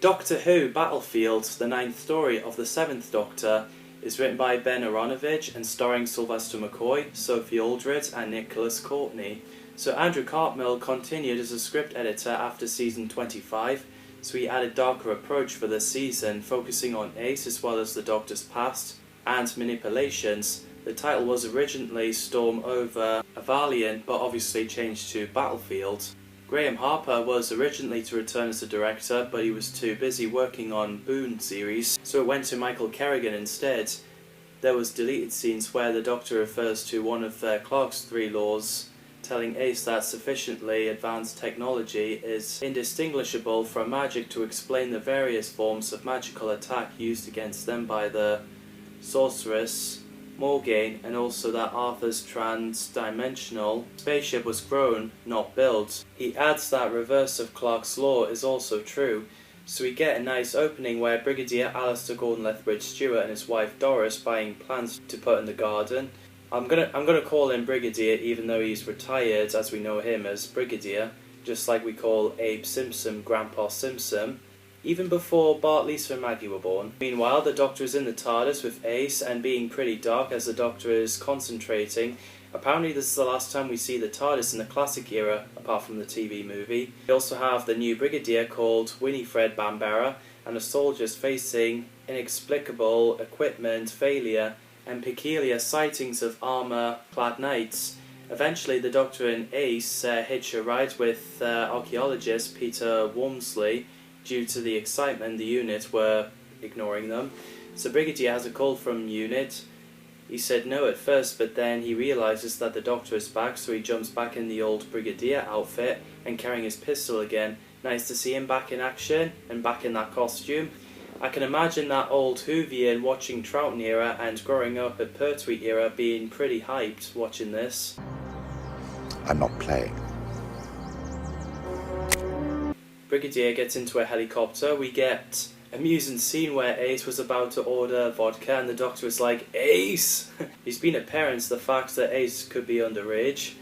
Doctor Who Battlefield, the ninth story of the seventh Doctor, is written by Ben Aronovich and starring Sylvester McCoy, Sophie Aldred and Nicholas Courtney. So Andrew Cartmel continued as a script editor after season 25, so he added darker approach for this season, focusing on Ace as well as the Doctor's past and manipulations. The title was originally Storm over Avalion, but obviously changed to Battlefield. Graham Harper was originally to return as the director, but he was too busy working on Boone series, so it went to Michael Kerrigan instead. There was deleted scenes where the Doctor refers to one of Clarke's 3 laws, telling Ace that sufficiently advanced technology is indistinguishable from magic to explain the various forms of magical attack used against them by the sorceress Morgaine, and also that Arthur's trans-dimensional spaceship was grown, not built. He adds that reverse of Clarke's law is also true, so we get a nice opening where Brigadier Alistair Gordon Lethbridge Stewart and his wife Doris buying plants to put in the garden. I'm gonna call him Brigadier even though he's retired, as we know him as Brigadier, just like we call Abe Simpson Grandpa Simpson, even before Bart, Lisa and Maggie were born. Meanwhile, the Doctor is in the TARDIS with Ace and being pretty dark as the Doctor is concentrating. Apparently this is the last time we see the TARDIS in the classic era, apart from the TV movie. We also have the new Brigadier called Winifred Bambara, and the soldiers facing inexplicable equipment failure and peculiar sightings of armour-clad knights. Eventually the Doctor and Ace hitch a ride with archaeologist Peter Wormsley. Due to the excitement, the unit were ignoring them. So Brigadier has a call from unit. He said no at first, but then he realises that the Doctor is back, so he jumps back in the old Brigadier outfit and carrying his pistol again. Nice to see him back in action and back in that costume. I can imagine that old Whovian watching Troughton era and growing up at Pertwee era being pretty hyped watching this. I'm not playing. Brigadier gets into a helicopter. We get a amusing scene where Ace was about to order vodka and the Doctor is like, Ace! He's been at parents the fact that Ace could be underage.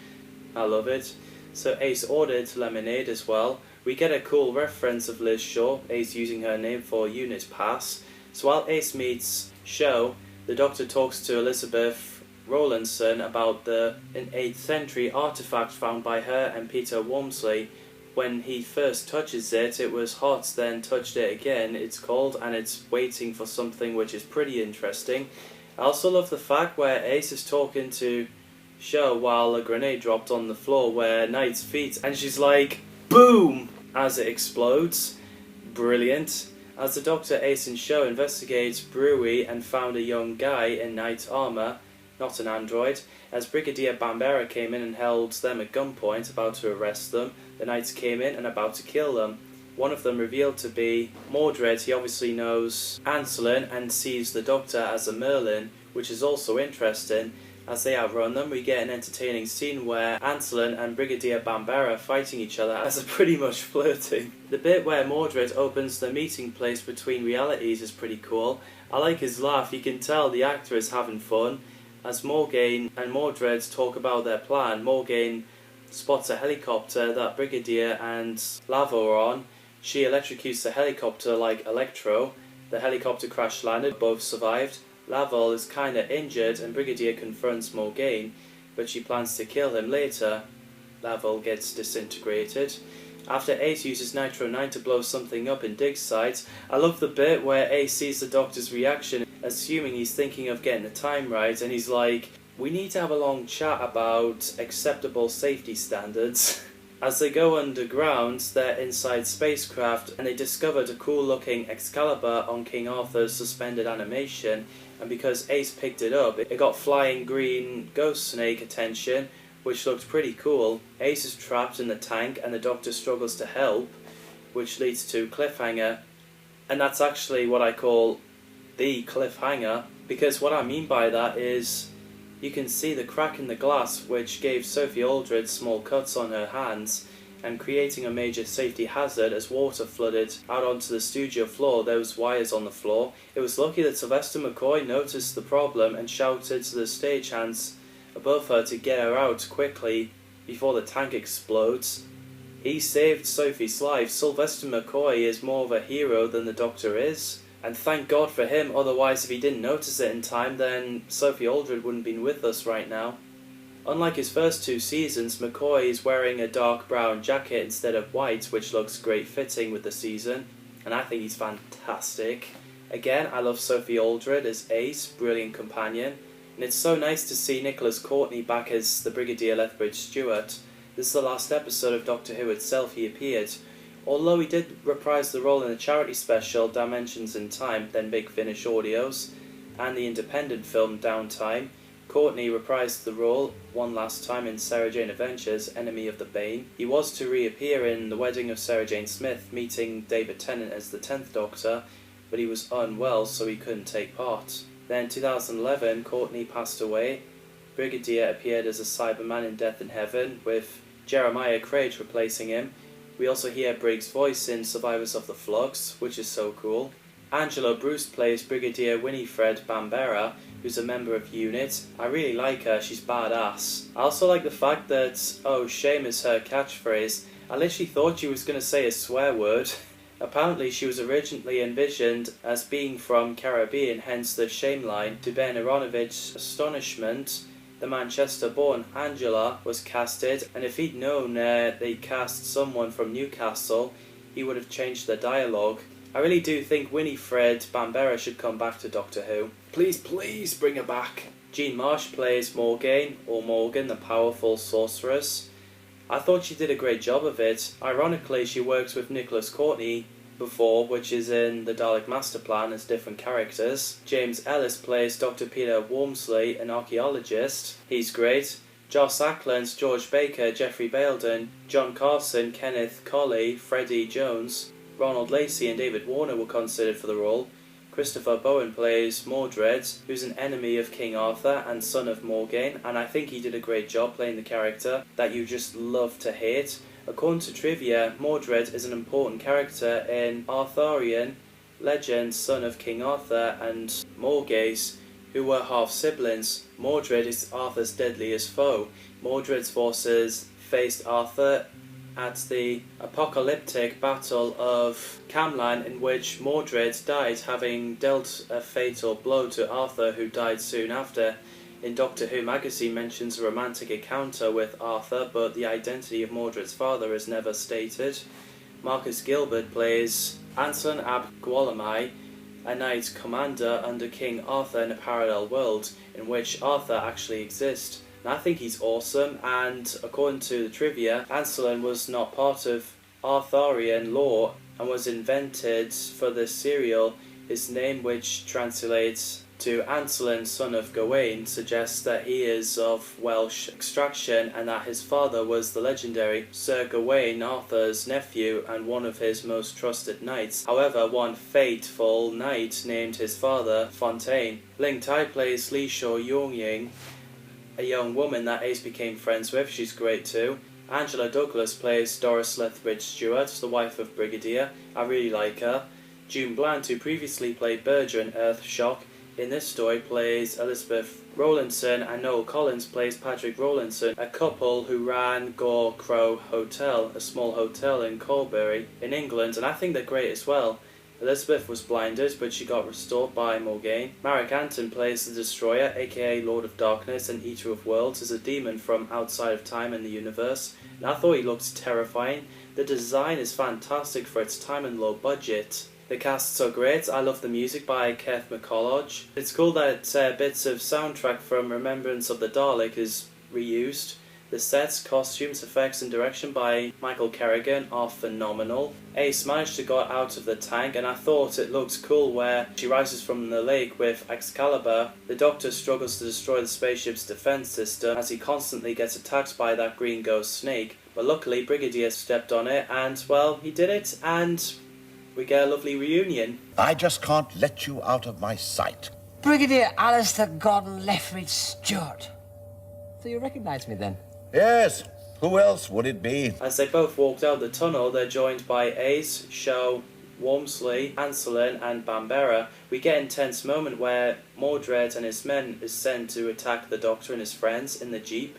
I love it. So Ace ordered lemonade as well. We get a cool reference of Liz Shaw, Ace using her name for unit pass. So while Ace meets Shaw, the Doctor talks to Elizabeth Rowlandson about an 8th century artifact found by her and Peter Wormsley. When he first touches it, it was hot, then touched it again, it's cold, and it's waiting for something which is pretty interesting. I also love the fact where Ace is talking to Shaw while a grenade dropped on the floor where Knight's feet, and she's like, boom, as it explodes. Brilliant. As the Doctor, Ace and Shaw investigate Brewery and found a young guy in Knight's armour, not an android, as Brigadier Bambara came in and held them at gunpoint, about to arrest them. The Knights came in and about to kill them. One of them revealed to be Mordred. He obviously knows Anselin and sees the Doctor as a Merlin, which is also interesting. As they outrun them, we get an entertaining scene where Anselin and Brigadier Bambara are fighting each other as they're pretty much flirting. The bit where Mordred opens the meeting place between realities is pretty cool. I like his laugh, you can tell the actor is having fun. As Morgaine and Mordred talk about their plan, Morgaine spots a helicopter that Brigadier and Lavo are on. She electrocutes the helicopter like Electro. The helicopter crash landed, both survived. Laval is kinda injured and Brigadier confronts Morgaine, but she plans to kill him later. Laval gets disintegrated. After Ace uses Nitro 9 to blow something up in Dig's sight, I love the bit where Ace sees the Doctor's reaction, assuming he's thinking of getting the time right, and he's like, we need to have a long chat about acceptable safety standards. As they go underground, they're inside spacecraft, and they discovered a cool looking Excalibur on King Arthur's suspended animation, and because Ace picked it up, it got flying green ghost snake attention, which looked pretty cool. Ace is trapped in the tank and the Doctor struggles to help, which leads to cliffhanger. And that's actually what I call the cliffhanger, because what I mean by that is you can see the crack in the glass which gave Sophie Aldred small cuts on her hands and creating a major safety hazard as water flooded out onto the studio floor. There was wires on the floor. It was lucky that Sylvester McCoy noticed the problem and shouted to the stagehands above her to get her out quickly before the tank explodes. He saved Sophie's life. Sylvester McCoy is more of a hero than the Doctor is. And thank God for him, otherwise if he didn't notice it in time, then Sophie Aldred wouldn't have been with us right now. Unlike his first 2 seasons, McCoy is wearing a dark brown jacket instead of white, which looks great fitting with the season, and I think he's fantastic. Again, I love Sophie Aldred as Ace, brilliant companion, and it's so nice to see Nicholas Courtney back as the Brigadier Lethbridge Stewart. This is the last episode of Doctor Who itself he appeared. Although he did reprise the role in the charity special Dimensions in Time, then Big Finish Audios, and the independent film Downtime, Courtney reprised the role one last time in Sarah Jane Adventures, Enemy of the Bane. He was to reappear in The Wedding of Sarah Jane Smith, meeting David Tennant as the 10th Doctor, but he was unwell so he couldn't take part. Then in 2011, Courtney passed away. Brigadier appeared as a Cyberman in Death in Heaven, with Jeremiah Craig replacing him. We also hear Briggs' voice in Survivors of the Flux, which is so cool. Angela Bruce plays Brigadier Winifred Bambera, who's a member of UNIT. I really like her, she's badass. I also like the fact that, oh, shame is her catchphrase. I literally thought she was going to say a swear word. Apparently she was originally envisioned as being from Caribbean, hence the shame line. To Ben Aronovich's astonishment, the Manchester-born Angela was casted, and if he'd known they'd cast someone from Newcastle, he would have changed the dialogue. I really do think Winifred Bambera should come back to Doctor Who. Please, please bring her back. Jean Marsh plays Morgaine, or Morgan, the powerful sorceress. I thought she did a great job of it. Ironically, she works with Nicholas Courtney before, which is in the Dalek Masterplan as different characters. James Ellis plays Dr. Peter Wormsley, an archaeologist. He's great. Joss Ackland, George Baker, Jeffrey Baildon, John Carson, Kenneth Colley, Freddie Jones, Ronald Lacey and David Warner were considered for the role. Christopher Bowen plays Mordred, who's an enemy of King Arthur and son of Morgaine, and I think he did a great job playing the character that you just love to hate. According to trivia, Mordred is an important character in Arthurian legend, son of King Arthur and Morgase, who were half-siblings. Mordred is Arthur's deadliest foe. Mordred's forces faced Arthur at the apocalyptic Battle of Camlan, in which Mordred died, having dealt a fatal blow to Arthur, who died soon after. In Doctor Who magazine mentions a romantic encounter with Arthur, but the identity of Mordred's father is never stated. Marcus Gilbert plays Anson ab Gwalymai, a knight commander under King Arthur in a parallel world, in which Arthur actually exists. And I think he's awesome, and according to the trivia, Anselin was not part of Arthurian lore and was invented for this serial. His name, which translates to Anselin, son of Gawain, suggests that he is of Welsh extraction and that his father was the legendary Sir Gawain, Arthur's nephew and one of his most trusted knights. However, one fateful knight named his father Fontaine. Ling Tai plays Li Shao Yongying, a young woman that Ace became friends with. She's great too. Angela Douglas plays Doris Lethbridge Stewart, the wife of Brigadier. I really like her. June Bland, who previously played Berger in Earthshock, in this story plays Elizabeth Rowlandson, and Noel Collins plays Patrick Rowlandson, a couple who ran Gore Crow Hotel, a small hotel in Colbury in England, and I think they're great as well. Elizabeth was blinded, but she got restored by Morgaine. Marek Anton plays the Destroyer, aka Lord of Darkness and Eater of Worlds, as a demon from outside of time and the universe. And I thought he looked terrifying. The design is fantastic for its time and low budget. The casts are great. I love the music by Keith McCulloch. It's cool that bits of soundtrack from Remembrance of the Dalek is reused. The sets, costumes, effects and direction by Michael Kerrigan are phenomenal. Ace managed to get out of the tank, and I thought it looked cool where she rises from the lake with Excalibur. The Doctor struggles to destroy the spaceship's defense system as he constantly gets attacked by that green ghost snake. But luckily Brigadier stepped on it and, well, he did it, and we get a lovely reunion. I just can't let you out of my sight. Brigadier Alistair Gordon Lethbridge Stewart. So you recognise me then? Yes, who else would it be? As they both walked out the tunnel, they're joined by Ace, Shaw, Wormsley, Anselin and Bambera. We get an intense moment where Mordred and his men is sent to attack the Doctor and his friends in the Jeep.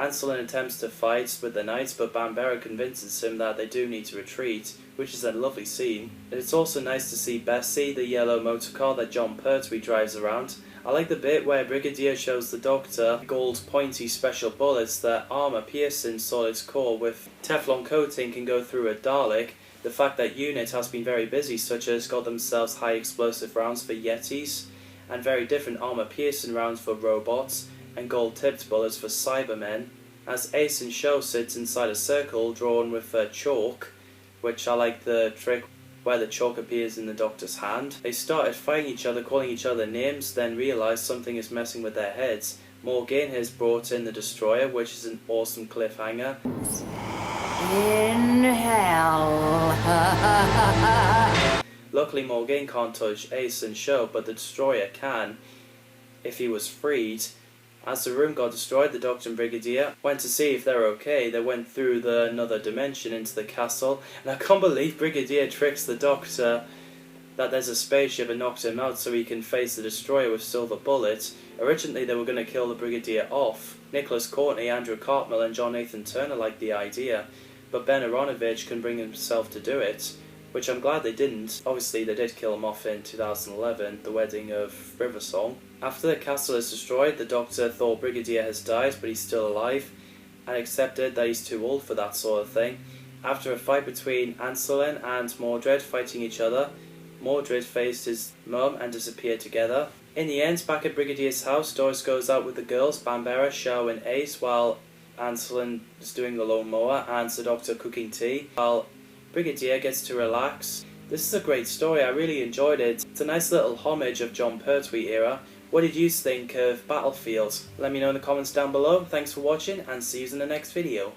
Anselin attempts to fight with the knights, but Bambera convinces him that they do need to retreat, which is a lovely scene. And it's also nice to see Bessie, the yellow motorcar that John Pertwee drives around. I like the bit where Brigadier shows the Doctor gold pointy special bullets that armour piercing solid core with Teflon coating can go through a Dalek. The fact that UNIT has been very busy, such as got themselves high explosive rounds for Yetis, and very different armour piercing rounds for robots, and gold tipped bullets for Cybermen, as Ace and Sho sits inside a circle drawn with chalk, which I like the trick where the chalk appears in the Doctor's hand. They started fighting each other, calling each other names, then realised something is messing with their heads. Morgaine has brought in the Destroyer, which is an awesome cliffhanger. In hell. Luckily Morgaine can't touch Ace and Sho, but the Destroyer can, if he was freed. As the room got destroyed, the Doctor and Brigadier went to see if they're okay. They went through another dimension into the castle, and I can't believe Brigadier tricks the Doctor that there's a spaceship and knocks him out so he can face the Destroyer with silver bullets. Originally they were going to kill the Brigadier off. Nicholas Courtney, Andrew Cartmel and John Nathan Turner liked the idea, but Ben Aronovich couldn't bring himself to do it, which I'm glad they didn't. Obviously they did kill him off in 2011, the wedding of Riversong. After the castle is destroyed, the Doctor thought Brigadier has died, but he's still alive, and accepted that he's too old for that sort of thing. After a fight between Anselin and Mordred fighting each other, Mordred faced his mum and disappeared together. In the end, back at Brigadier's house, Doris goes out with the girls, Bambera, Sho and Ace, while Anselin is doing the lawnmower and the Doctor cooking tea, while Brigadier gets to relax. This is a great story, I really enjoyed it. It's a nice little homage of John Pertwee era. What did you think of Battlefield? Let me know in the comments down below. Thanks for watching and see you in the next video.